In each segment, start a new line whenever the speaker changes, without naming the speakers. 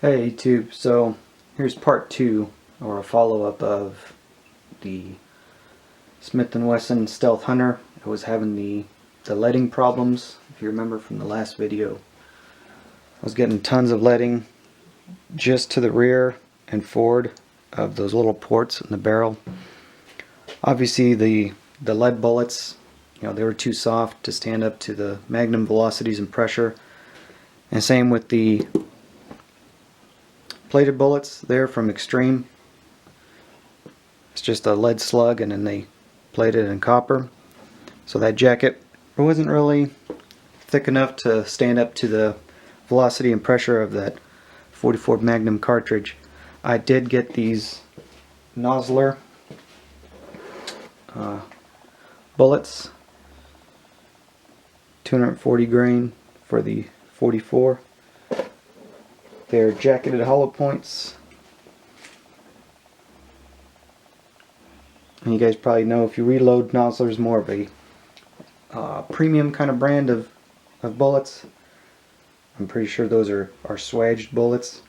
Hey YouTube, so here's part 2 or a follow-up of the Smith & Wesson Stealth Hunter. I was having the leading problems, if you remember from the last video. I was getting tons of leading just to the rear and forward of those little ports in the barrel. Obviously the lead bullets, they were too soft to stand up to the magnum velocities and pressure. And same with the plated bullets there from Extreme. It's just a lead slug and then they plated it in copper. So that jacket wasn't really thick enough to stand up to the velocity and pressure of that 44 Magnum cartridge. I did get these Nosler bullets, 240 grain for the 44. They're jacketed hollow points. And you guys probably know, if you reload, Nosler's more of a premium kind of brand of bullets. I'm pretty sure those are swaged bullets.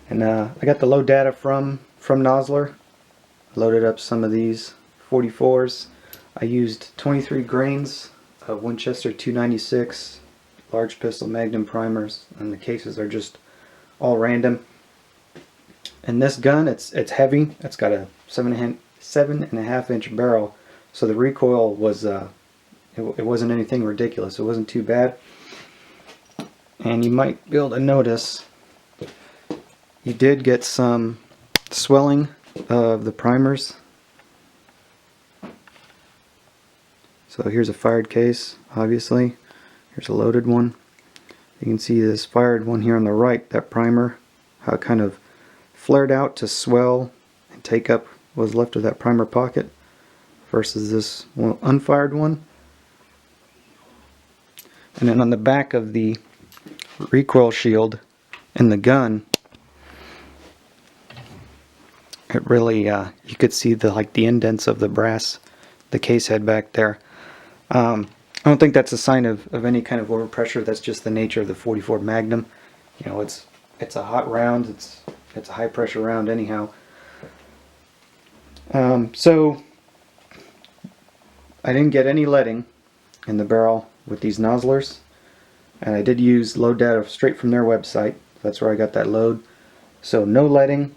And I got the load data from Nosler. Loaded up some of these 44s. I used 23 grains of Winchester 296 large pistol Magnum primers, and the cases are just all random. And this gun, it's heavy. It's got a 7.5 inch barrel, so the recoil was it wasn't anything ridiculous. It wasn't too bad. And you might be able to notice you did get some swelling of the primers. So here's a fired case, obviously. Here's a loaded one. You can see this fired one here on the right, that primer, how it kind of flared out to swell and take up what was left of that primer pocket, versus this one, unfired one. And then on the back of the recoil shield in the gun, it really you could see the indents of the brass, the case head back there. I don't think that's a sign of any kind of overpressure. That's just the nature of the 44 Magnum. It's a hot round. It's a high pressure round anyhow. So I didn't get any leading in the barrel with these Noslers, and I did use load data straight from their website. That's where I got that load. So no leading,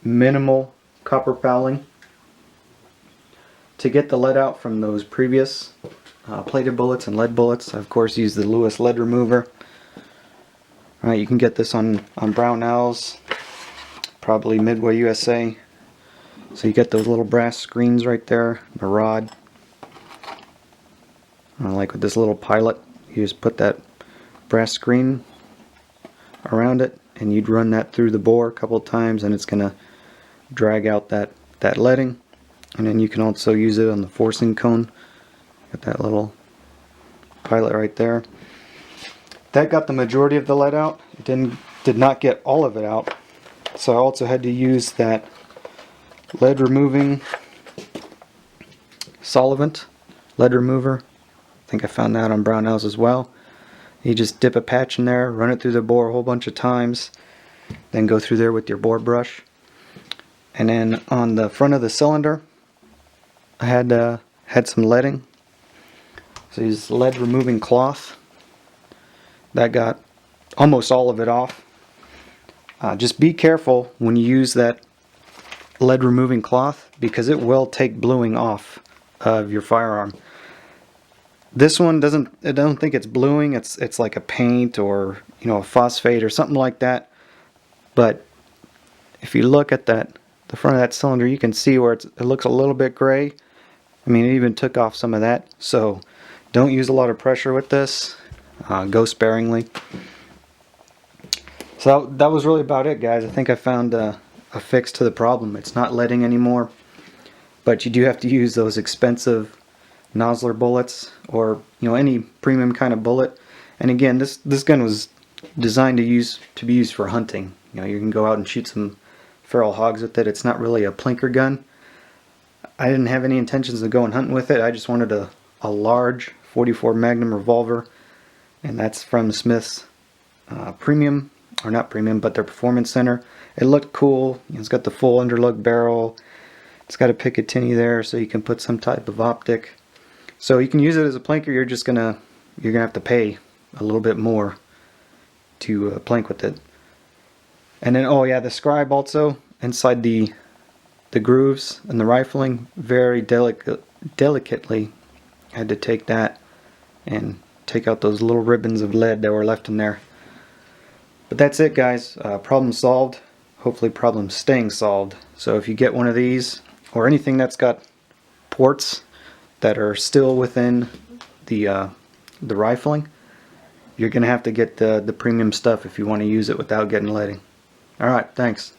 minimal copper fouling. To get the lead out from those previous plated bullets and lead bullets, I of course use the Lewis lead remover. You can get this on Brownells, probably Midway USA. So you get those little brass screens right there, the rod. Like with this little pilot, you just put that brass screen around it and you'd run that through the bore a couple of times and it's gonna drag out that leading. And then you can also use it on the forcing cone. Got that little pilot right there. That got the majority of the lead out. It did not get all of it out. So I also had to use that lead removing solvent, lead remover. I think I found that on Brownells as well. You just dip a patch in there, run it through the bore a whole bunch of times, then go through there with your bore brush. And then on the front of the cylinder, I had some leading. So use lead removing cloth. That got almost all of it off. Just be careful when you use that lead removing cloth, because it will take bluing off of your firearm. This one I don't think it's bluing. It's like a paint or a phosphate or something like that. But if you look at the front of that cylinder, you can see where it looks a little bit gray. I mean, it even took off some of that. So don't use a lot of pressure with this. Go sparingly. So that was really about it, guys. I think I found a fix to the problem. It's not leading anymore, but you do have to use those expensive Nosler bullets, or any premium kind of bullet. And again, this gun was designed to be used for hunting. You can go out and shoot some feral hogs with it. It's not really a plinker gun. I didn't have any intentions of going hunting with it. I just wanted a large 44 Magnum revolver, and that's from Smith's premium or not premium, but their performance center. It looked cool. It's got the full underlug barrel. It's got a Picatinny there, so you can put some type of optic. So you can use it as a planker. You're gonna have to pay a little bit more to plank with it. And then, oh yeah, the scribe also inside the grooves and the rifling, very delicately had to take that and take out those little ribbons of lead that were left in there. But that's it, guys. Problem solved. Hopefully problem staying solved. So if you get one of these, or anything that's got ports that are still within the rifling, you're gonna have to get the premium stuff if you want to use it without getting leading. Alright, thanks.